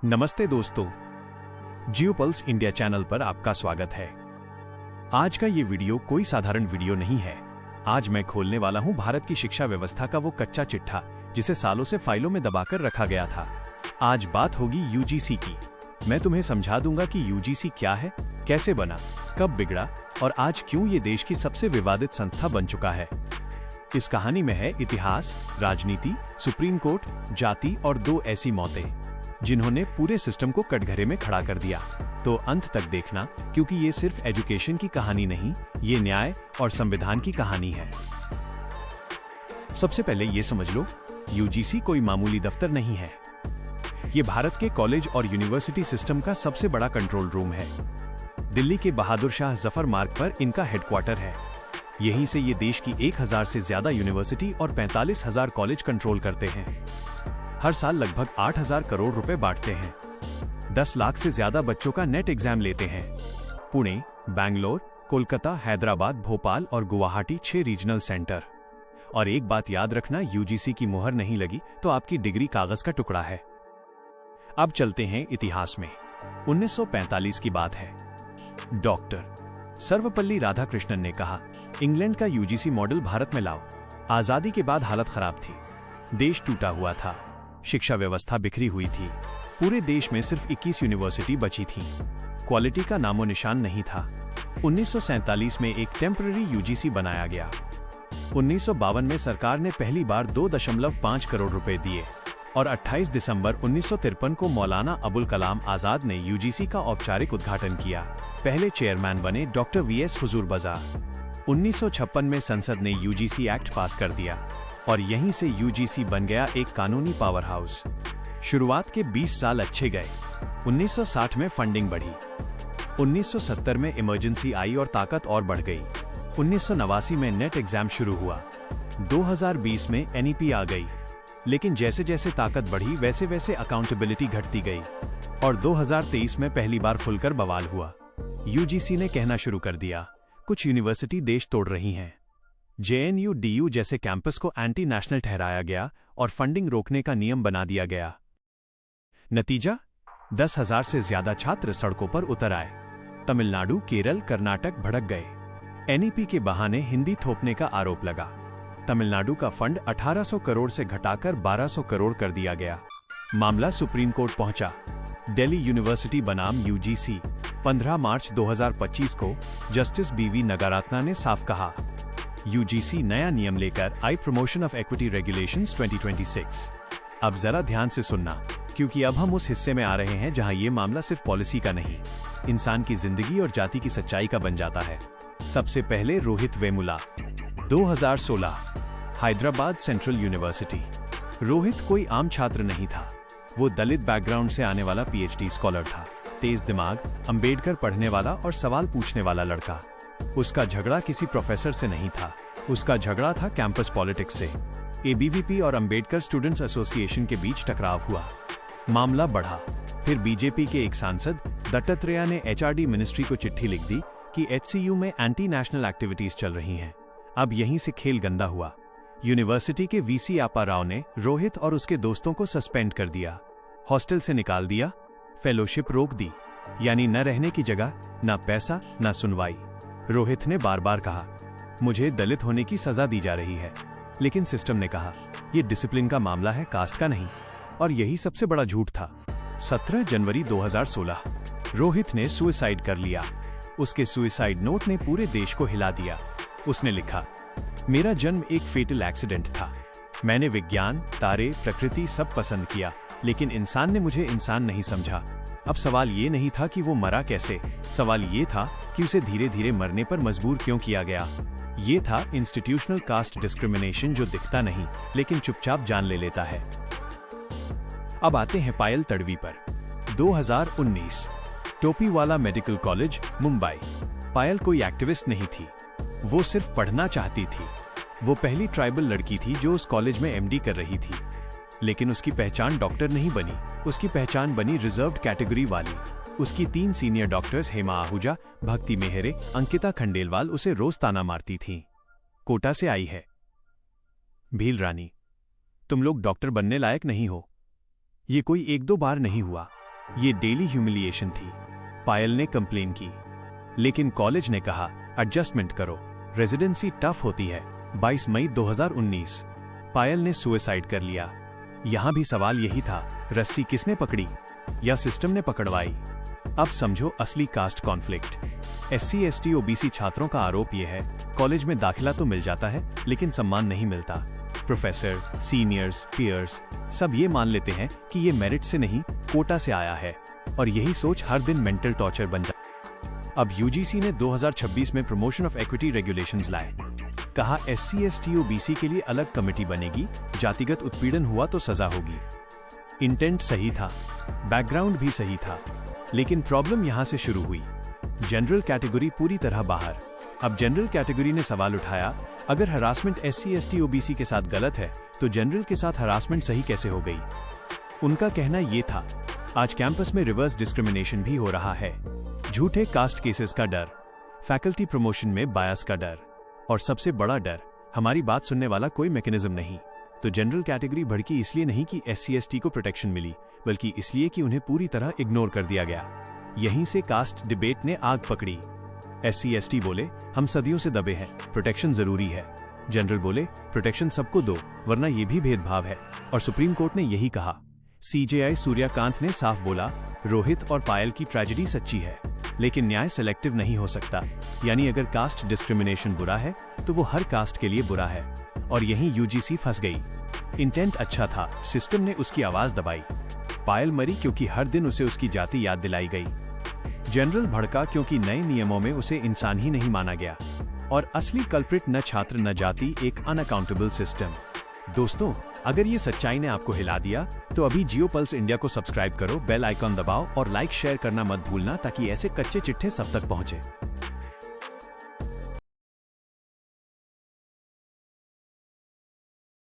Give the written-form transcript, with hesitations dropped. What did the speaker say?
नमस्ते दोस्तों, जियोपल्स India channel पर आपका स्वागत है। आज का ये वीडियो कोई साधारण वीडियो नहीं है। आज मैं खोलने वाला हूँ भारत की शिक्षा व्यवस्था का वो कच्चा चिट्ठा जिसे सालों से फाइलों में दबाकर रखा गया था। आज बात होगी यूजीसी की। मैं तुम्हें समझा दूंगा कि यूजीसी क्या है, कैसे बना, कब बिगड़ा और आज क्यों ये देश की सबसे विवादित संस्था बन चुका है। इस कहानी में है इतिहास, राजनीति, सुप्रीम कोर्ट, जाति और दो ऐसी मौतें जिन्होंने पूरे सिस्टम को कटघरे में खड़ा कर दिया। तो अंत तक देखना, क्योंकि ये सिर्फ एजुकेशन की कहानी नहीं, ये न्याय और संविधान की कहानी है। सबसे पहले ये समझ लो, यूजीसी कोई मामूली दफ्तर नहीं है। ये भारत के कॉलेज और यूनिवर्सिटी सिस्टम का सबसे बड़ा कंट्रोल रूम है। दिल्ली के बहादुर शाह जफर मार्ग पर इनका हेडक्वार्टर है। यहीं से ये देश की 1000 से ज्यादा यूनिवर्सिटी और 45,000 कॉलेज कंट्रोल करते हैं। हर साल लगभग 8,000 करोड़ रुपए बांटते हैं। 10 लाख से ज्यादा बच्चों का नेट एग्जाम लेते हैं। पुणे, बैंगलोर, कोलकाता, हैदराबाद, भोपाल और गुवाहाटी 6 रीजनल सेंटर। और एक बात याद रखना, यूजीसी की मुहर नहीं लगी तो आपकी डिग्री कागज का टुकड़ा है। अब चलते हैं इतिहास में। 1945 की बात है। डॉक्टर सर्वपल्ली राधाकृष्णन ने कहा, इंग्लैंड का यूजीसी मॉडल भारत में लाओ। आजादी के बाद हालत खराब थी, देश टूटा हुआ था, शिक्षा व्यवस्था बिखरी हुई थी। पूरे देश में सिर्फ 21 यूनिवर्सिटी बची थी। क्वालिटी का नामो निशान नहीं था। 1947 में एक टेम्पररी यूजीसी बनाया गया। 1952 में सरकार ने पहली बार 2.5 करोड़ रुपए दिए और 28 दिसंबर 1953 को मौलाना अबुल कलाम आजाद ने यूजीसी का औपचारिक उद्घाटन किया। पहले चेयरमैन बने डॉक्टर वीएस हुजूर बजा। 1956 में संसद ने यूजीसी एक्ट पास कर दिया और यहीं से यूजीसी बन गया एक कानूनी पावर हाउस। शुरुआत के 20 साल अच्छे गए। 1960 में फंडिंग बढ़ी। 1970 में इमरजेंसी आई और ताकत और बढ़ गई। 1989 में नेट एग्जाम शुरू हुआ। 2020 में एनईपी आ गई। लेकिन जैसे जैसे ताकत बढ़ी वैसे वैसे अकाउंटेबिलिटी घटती गई और 2023 में पहली बार खुलकर बवाल हुआ। यूजीसी ने कहना शुरू कर दिया, कुछ यूनिवर्सिटी देश तोड़ रही हैं। जेएनयू, डीयू जैसे कैंपस को एंटी नेशनल ठहराया गया और फंडिंग रोकने का नियम बना दिया गया। नतीजा, 10,000 से ज्यादा छात्र सड़कों पर उतर आए। तमिलनाडु, केरल, कर्नाटक भड़क गए। एनईपी के बहाने हिंदी थोपने का आरोप लगा। तमिलनाडु का फंड 1800 करोड़ से घटाकर 1200 करोड़ कर दिया गया। मामला सुप्रीम कोर्ट पहुंचा। दिल्ली यूनिवर्सिटी बनाम यूजीसी। 15 मार्च 2025 को जस्टिस बीवी नगारात्ना ने साफ कहा, यूजीसी नया नियम लेकर आई, प्रमोशन ऑफ इक्विटी रेगुलेशंस 2026। अब जरा ध्यान से सुनना, क्योंकि अब हम उस हिस्से में आ रहे हैं जहां ये मामला सिर्फ पॉलिसी का नहीं, इंसान की जिंदगी और जाति की सच्चाई का बन जाता है। सबसे पहले रोहित वेमुला। 2016, Hyderabad central university. रोहित कोई आम छात्र नहीं था। वो दलित बैकग्राउंड से आने वाला पीएचडी स्कॉलर था। तेज दिमाग, अंबेडकर पढ़ने वाला और सवाल पूछने वाला लड़का। उसका झगड़ा किसी प्रोफेसर से नहीं था, उसका झगड़ा था कैंपस पॉलिटिक्स से। एबीवीपी और अंबेडकर स्टूडेंट्स एसोसिएशन के बीच टकराव हुआ। मामला बढ़ा। फिर बीजेपी के एक सांसद दत्तात्रेय ने एचआरडी मिनिस्ट्री को चिट्ठी लिख दी कि एचसीयू में एंटी नेशनल एक्टिविटीज चल रही हैं। अब यहीं से खेल गंदा हुआ। यूनिवर्सिटी के वीसी आपा राव ने रोहित और उसके दोस्तों को सस्पेंड कर दिया, हॉस्टल से निकाल दिया, फेलोशिप रोक दी। यानी न रहने की जगह, न पैसा, न सुनवाई। रोहित ने बार बार कहा, मुझे दलित होने की सजा दी जा रही है, लेकिन सिस्टम ने कहा, यह डिसिप्लिन का मामला है, कास्ट का नहीं। और यही सबसे बड़ा झूठ था। 17 जनवरी 2016, रोहित ने सुसाइड कर लिया। उसके सुसाइड नोट ने पूरे देश को हिला दिया। उसने लिखा, मेरा जन्म एक फेटल एक्सीडेंट था। मैंने विज्ञान, तारे, प्रकृति सब पसंद किया, लेकिन इंसान ने मुझे इंसान नहीं समझा। अब सवाल ये नहीं था कि वो मरा कैसे, सवाल ये था कि उसे धीरे धीरे मरने पर मजबूर क्यों किया गया। ये था इंस्टीट्यूशनल कास्ट डिस्क्रिमिनेशन, जो दिखता नहीं लेकिन चुपचाप जान ले लेता है। अब आते हैं पायल तड़वी पर। 2019, टोपीवाला मेडिकल कॉलेज, मुंबई। पायल कोई एक्टिविस्ट नहीं थी, वो सिर्फ पढ़ना चाहती थी। वो पहली ट्राइबल लड़की थी जो उस कॉलेज में एमडी कर रही थी। लेकिन उसकी पहचान डॉक्टर नहीं बनी, उसकी पहचान बनी रिजर्व्ड कैटेगरी वाली। उसकी 3 सीनियर डॉक्टर्स हेमा आहूजा, भक्ति मेहरे, अंकिता खंडेलवाल उसे रोज ताना मारती थीं। कोटा से आई है। भील रानी, तुम लोग डॉक्टर बनने लायक नहीं हो। ये कोई 1-2 बार नहीं हुआ, ये डेली ह्यूमिलिएशन थी। पायल ने कंप्लेन की, लेकिन कॉलेज ने कहा एडजस्टमेंट करो, रेजिडेंसी टफ होती है। 22 मई 2019 पायल ने सुसाइड कर लिया। यहां भी सवाल यही था, रस्सी किसने पकड़ी या सिस्टम ने पकड़वाई? अब समझो असली caste conflict. SC ST OBC छात्रों का आरोप यह है, कॉलेज में दाखिला तो मिल जाता है लेकिन सम्मान नहीं मिलता। प्रोफेसर, सीनियर्स, पीयर्स सब ये मान लेते हैं कि ये मेरिट से नहीं कोटा से आया है, और यही सोच हर दिन मेंटल टॉर्चर बन जाती। अब UGC ने 2026 में प्रमोशन ऑफ इक्विटी रेगुलेशंस लाए। कहा SC ST OBC के लिए अलग कमेटी बनेगी, जातिगत उत्पीड़न हुआ तो सजा होगी। इंटेंट सही था, बैकग्राउंड भी सही था, लेकिन प्रॉब्लम यहां से शुरू हुई। जनरल कैटेगरी पूरी तरह बाहर। अब जनरल कैटेगरी ने सवाल उठाया, अगर हरासमेंट SC ST OBC के साथ गलत है तो जनरल के साथ हरासमेंट सही कैसे हो गई? उनका कहना ये था, आज कैंपस में रिवर्स डिस्क्रिमिनेशन भी हो रहा है। झूठे कास्ट केसेस का डर, फैकल्टी प्रमोशन में बायस का डर, और सबसे बड़ा डर, हमारी बात सुनने वाला कोई मैकेनिज्म नहीं। तो जनरल कैटेगरी भड़की इसलिए नहीं कि SC ST को प्रोटेक्शन मिली, बल्कि इसलिए कि उन्हें पूरी तरह इग्नोर कर दिया गया। यहीं से कास्ट डिबेट ने आग पकड़ी। SC ST बोले, हम सदियों से दबे हैं, प्रोटेक्शन जरूरी है। जनरल बोले, प्रोटेक्शन सबको दो, वरना ये भी भेदभाव है। और सुप्रीम कोर्ट ने यही कहा। CJI सूर्यकांत ने साफ बोला, रोहित और पायल की ट्रेजेडी सच्ची है, लेकिन न्याय सेलेक्टिव नहीं हो सकता। यानी अगर कास्ट डिस्क्रिमिनेशन बुरा है तो वो हर कास्ट के लिए बुरा है। और यहीं UGC फंस गई। इंटेंट अच्छा था, सिस्टम ने उसकी आवाज दबाई। पायल मरी क्योंकि हर दिन उसे उसकी जाति याद दिलाई गई। जनरल भड़का क्योंकि नए नियमों में उसे इंसान ही नहीं माना गया। और असली कल्प्रिट न छात्र न जाति, एक अनअकाउंटेबल सिस्टम। दोस्तों, अगर ये सच्चाई ने आपको हिला दिया तो अभी जियो पल्स इंडिया को सब्सक्राइब करो, बेल आइकॉन दबाओ और लाइक शेयर करना मत भूलना, ताकि ऐसे कच्चे चिट्ठे सब तक पहुंचे।